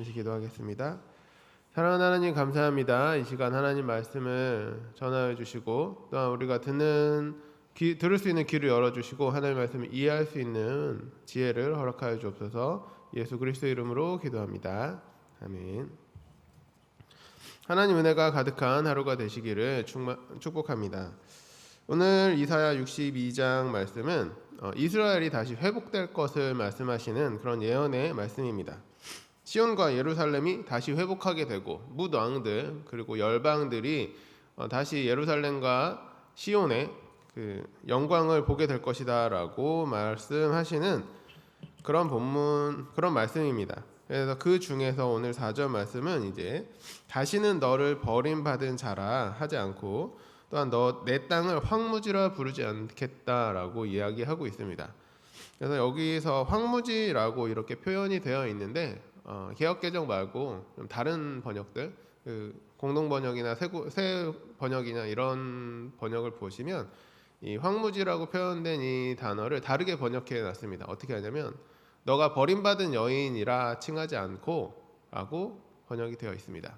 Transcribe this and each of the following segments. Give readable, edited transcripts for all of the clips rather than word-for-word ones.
잠시 기도하겠습니다. 사랑하는 하나님 감사합니다. 이 시간 하나님 말씀을 전하여 주시고 또한 우리가 들을 수 있는 귀를 열어주시고 하나님 말씀을 이해할 수 있는 지혜를 허락하여 주옵소서. 예수 그리스도 이름으로 기도합니다. 아멘. 하나님 은혜가 가득한 하루가 되시기를 축복합니다. 오늘 이사야 62장 말씀은 이스라엘이 다시 회복될 것을 말씀하시는 그런 예언의 말씀입니다. 시온과 예루살렘이 다시 회복하게 되고 뭇왕들 그리고 열방들이 다시 예루살렘과 시온의 그 영광을 보게 될 것이다라고 말씀하시는 그런 말씀입니다. 그래서 그 중에서 오늘 4절 말씀은 이제 다시는 너를 버림받은 자라 하지 않고 또한 너 내 땅을 황무지라 부르지 않겠다라고 이야기하고 있습니다. 그래서 여기서 황무지라고 이렇게 표현이 되어 있는데 개역개정 말고 좀 다른 번역들, 공동 번역이나 새 번역이나 이런 번역을 보시면 이 황무지라고 표현된 이 단어를 다르게 번역해 놨습니다. 어떻게 하냐면 너가 버림받은 여인이라 칭하지 않고라고 번역이 되어 있습니다.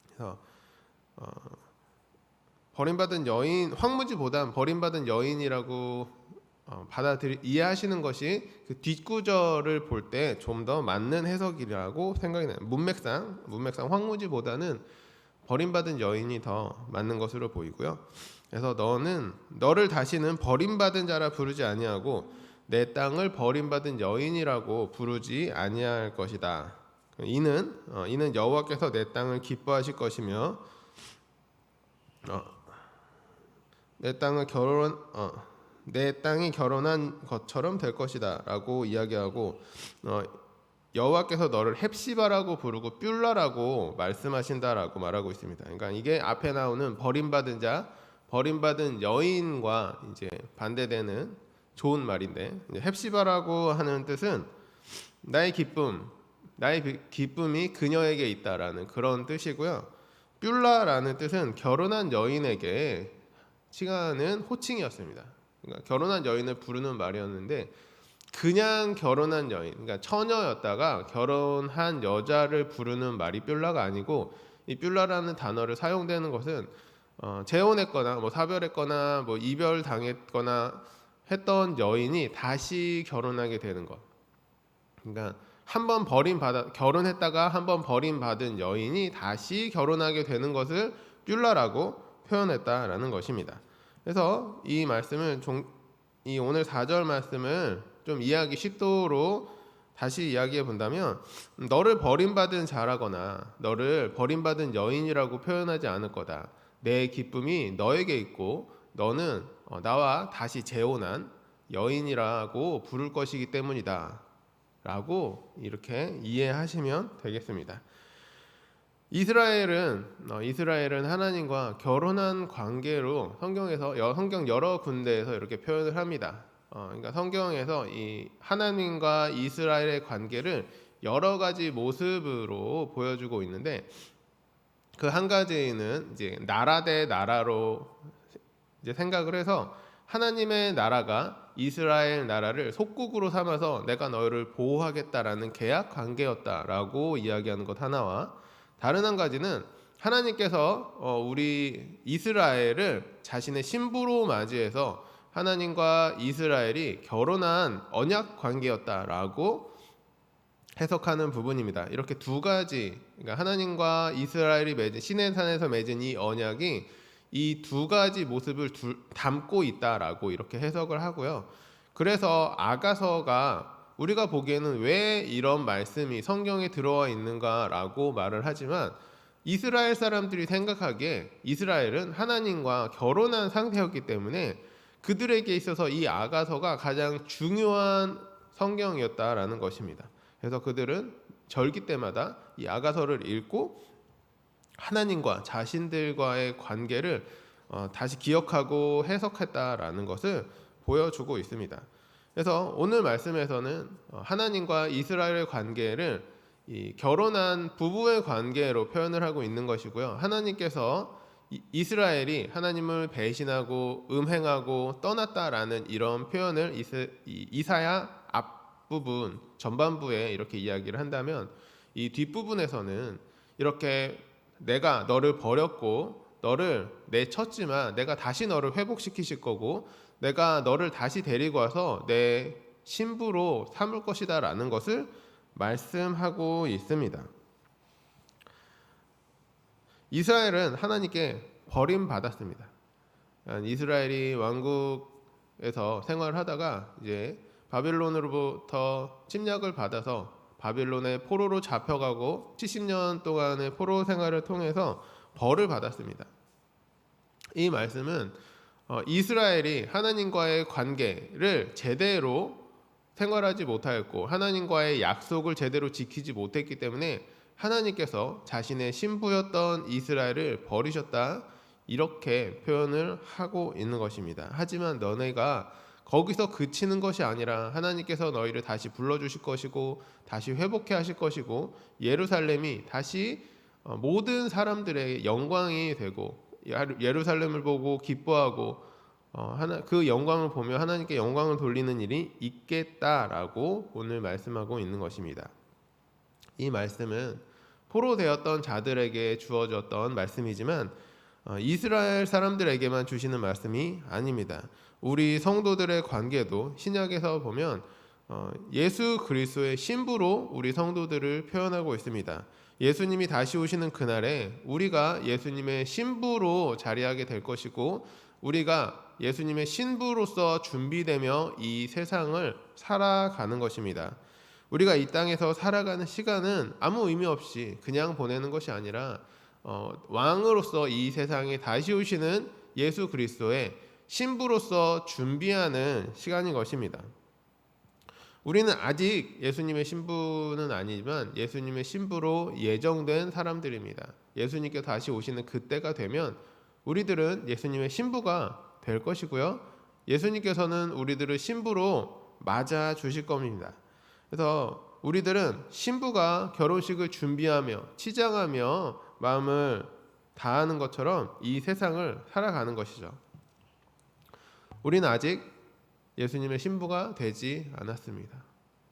그래서 버림받은 여인, 황무지보단 버림받은 여인이라고 이해하시는 것이 그 뒷구절을 볼 때 좀 더 맞는 해석이라고 생각이 나요. 문맥상 황무지보다는 버림받은 여인이 더 맞는 것으로 보이고요. 그래서 너를 다시는 버림받은 자라 부르지 아니하고 내 땅을 버림받은 여인이라고 부르지 아니할 것이다. 이는 여호와께서 내 땅을 기뻐하실 것이며 내 땅이 결혼한 것처럼 될 것이다라고 이야기하고 여호와께서 너를 헵시바라고 부르고 뷸라라고 말씀하신다라고 말하고 있습니다. 그러니까 이게 앞에 나오는 버림받은 자, 버림받은 여인과 이제 반대되는 좋은 말인데 헵시바라고 하는 뜻은 나의 기쁨이 그녀에게 있다라는 그런 뜻이고요. 뷸라라는 뜻은 결혼한 여인에게 칭하는 호칭이었습니다. 그러니까 결혼한 여인을 부르는 말이었는데 그냥 결혼한 여인, 그러니까 처녀였다가 결혼한 여자를 부르는 말이 뷸라가 아니고 이 뷸라라는 단어를 사용되는 것은 재혼했거나 뭐 사별했거나 뭐 이별 당했거나 했던 여인이 다시 결혼하게 되는 것. 그러니까 한번 결혼했다가 한번 버림받은 여인이 다시 결혼하게 되는 것을 뷸라라고 표현했다라는 것입니다. 그래서 이 오늘 4절 말씀을 좀 이해하기 쉽도록 다시 이야기해 본다면 너를 버림받은 자라거나 너를 버림받은 여인이라고 표현하지 않을 거다. 내 기쁨이 너에게 있고 너는 나와 다시 재혼한 여인이라고 부를 것이기 때문이다 라고 이렇게 이해하시면 되겠습니다. 이스라엘은 하나님과 결혼한 관계로 성경 여러 군데에서 이렇게 표현을 합니다. 그러니까 성경에서 이 하나님과 이스라엘의 관계를 여러 가지 모습으로 보여주고 있는데 그 한 가지는 이제 나라 대 나라로 이제 생각을 해서 하나님의 나라가 이스라엘 나라를 속국으로 삼아서 내가 너를 보호하겠다라는 계약 관계였다라고 이야기하는 것 하나와 다른 한 가지는 하나님께서 우리 이스라엘을 자신의 신부로 맞이해서 하나님과 이스라엘이 결혼한 언약 관계였다라고 해석하는 부분입니다. 이렇게 두 가지, 그러니까 하나님과 이스라엘이 맺은 시내산에서 맺은 이 언약이 이 두 가지 모습을 담고 있다라고 이렇게 해석을 하고요. 그래서 아가서가 우리가 보기에는 왜 이런 말씀이 성경에 들어와 있는가라고 말을 하지만 이스라엘 사람들이 생각하기에 이스라엘은 하나님과 결혼한 상태였기 때문에 그들에게 있어서 이 아가서가 가장 중요한 성경이었다라는 것입니다. 그래서 그들은 절기 때마다 이 아가서를 읽고 하나님과 자신들과의 관계를 다시 기억하고 해석했다라는 것을 보여주고 있습니다. 그래서 오늘 말씀에서는 하나님과 이스라엘의 관계를 이 결혼한 부부의 관계로 표현을 하고 있는 것이고요. 하나님께서 이스라엘이 하나님을 배신하고 음행하고 떠났다라는 이런 표현을 이사야 앞부분 전반부에 이렇게 이야기를 한다면 이 뒷부분에서는 이렇게 내가 너를 버렸고 너를 내쳤지만 내가 다시 너를 회복시키실 거고 내가 너를 다시 데리고 와서 내 신부로 삼을 것이다 라는 것을 말씀하고 있습니다. 이스라엘은 하나님께 버림받았습니다. 이스라엘이 왕국에서 생활을 하다가 이제 바빌론으로부터 침략을 받아서 바빌론의 포로로 잡혀가고 70년 동안의 포로 생활을 통해서 벌을 받았습니다. 이 말씀은 이스라엘이 하나님과의 관계를 제대로 생활하지 못하였고 하나님과의 약속을 제대로 지키지 못했기 때문에 하나님께서 자신의 신부였던 이스라엘을 버리셨다 이렇게 표현을 하고 있는 것입니다. 하지만 너네가 거기서 그치는 것이 아니라 하나님께서 너희를 다시 불러주실 것이고 다시 회복해 하실 것이고 예루살렘이 다시 모든 사람들의 영광이 되고 예루살렘을 보고 기뻐하고 그 영광을 보며 하나님께 영광을 돌리는 일이 있겠다라고 오늘 말씀하고 있는 것입니다. 이 말씀은 포로되었던 자들에게 주어졌던 말씀이지만 이스라엘 사람들에게만 주시는 말씀이 아닙니다. 우리 성도들의 관계도 신약에서 보면 예수 그리스도의 신부로 우리 성도들을 표현하고 있습니다. 예수님이 다시 오시는 그날에 우리가 예수님의 신부로 자리하게 될 것이고 우리가 예수님의 신부로서 준비되며 이 세상을 살아가는 것입니다. 우리가 이 땅에서 살아가는 시간은 아무 의미 없이 그냥 보내는 것이 아니라 왕으로서 이 세상에 다시 오시는 예수 그리스도의 신부로서 준비하는 시간인 것입니다. 우리는 아직 예수님의 신부는 아니지만 예수님의 신부로 예정된 사람들입니다. 예수님께 다시 오시는 그때가 되면 우리들은 예수님의 신부가 될 것이고요. 예수님께서는 우리들을 신부로 맞아 주실 겁니다. 그래서 우리들은 신부가 결혼식을 준비하며 치장하며 마음을 다하는 것처럼 이 세상을 살아가는 것이죠. 우리는 아직 예수님의 신부가 되지 않았습니다.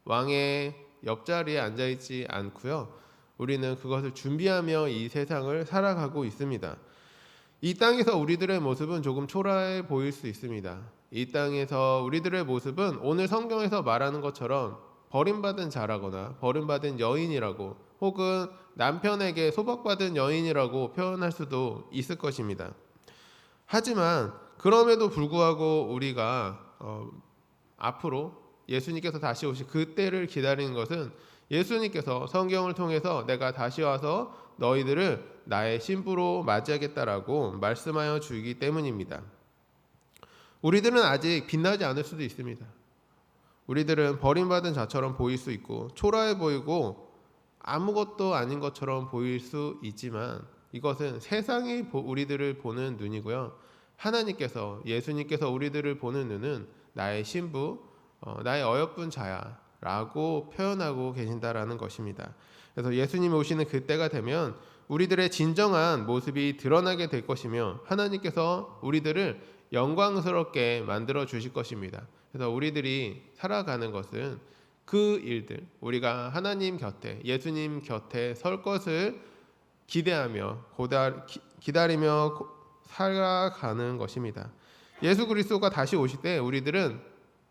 왕의 옆자리에 앉아있지 않고요. 우리는 그것을 준비하며 이 세상을 살아가고 있습니다. 이 땅에서 우리들의 모습은 조금 초라해 보일 수 있습니다. 이 땅에서 우리들의 모습은 오늘 성경에서 말하는 것처럼 버림받은 자라거나 버림받은 여인이라고 혹은 남편에게 소박받은 여인이라고 표현할 수도 있을 것입니다. 하지만 그럼에도 불구하고 우리가 앞으로 예수님께서 다시 오실 그때를 기다리는 것은 예수님께서 성경을 통해서 내가 다시 와서 너희들을 나의 신부로 맞이하겠다라고 말씀하여 주기 때문입니다. 우리들은 아직 빛나지 않을 수도 있습니다. 우리들은 버림받은 자처럼 보일 수 있고 초라해 보이고 아무것도 아닌 것처럼 보일 수 있지만 이것은 세상이 우리들을 보는 눈이고요. 하나님께서 예수님께서 우리들을 보는 눈은 나의 신부, 나의 어여쁜 자야 라고 표현하고 계신다라는 것입니다. 그래서 예수님이 오시는 그때가 되면 우리들의 진정한 모습이 드러나게 될 것이며 하나님께서 우리들을 영광스럽게 만들어 주실 것입니다. 그래서 우리들이 살아가는 것은 그 일들, 우리가 하나님 곁에 예수님 곁에 설 것을 기대하며 기다리며 살아가는 것입니다. 예수 그리스도가 다시 오실 때 우리들은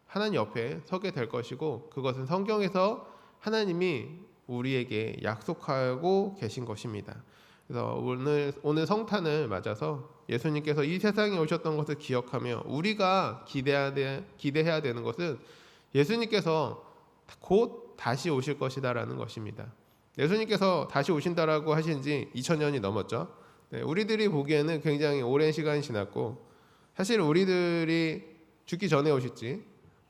하나님 옆에 서게 될 것이고 그것은 성경에서 하나님이 우리에게 약속하고 계신 것입니다. 그래서 오늘 성탄을 맞아서 예수님께서 이 세상에 오셨던 것을 기억하며 우리가 기대해야 되는 것은 예수님께서 곧 다시 오실 것이다라는 것입니다. 예수님께서 다시 오신다라고 하신 지 2000년이 넘었죠. 우리들이 보기에는 굉장히 오랜 시간이 지났고 사실 우리들이 죽기 전에 오실지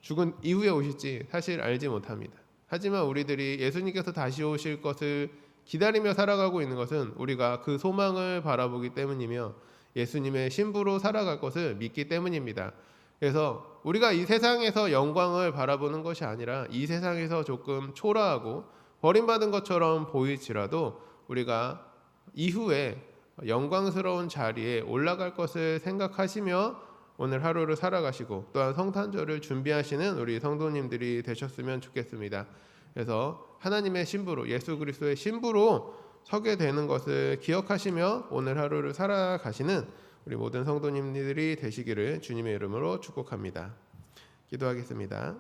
죽은 이후에 오실지 사실 알지 못합니다. 하지만 우리들이 예수님께서 다시 오실 것을 기다리며 살아가고 있는 것은 우리가 그 소망을 바라보기 때문이며 예수님의 신부로 살아갈 것을 믿기 때문입니다. 그래서 우리가 이 세상에서 영광을 바라보는 것이 아니라 이 세상에서 조금 초라하고 버림받은 것처럼 보일지라도 우리가 이후에 영광스러운 자리에 올라갈 것을 생각하시며 오늘 하루를 살아가시고 또한 성탄절을 준비하시는 우리 성도님들이 되셨으면 좋겠습니다. 그래서 하나님의 신부로, 예수 그리스도의 신부로 서게 되는 것을 기억하시며 오늘 하루를 살아가시는 우리 모든 성도님들이 되시기를 주님의 이름으로 축복합니다. 기도하겠습니다.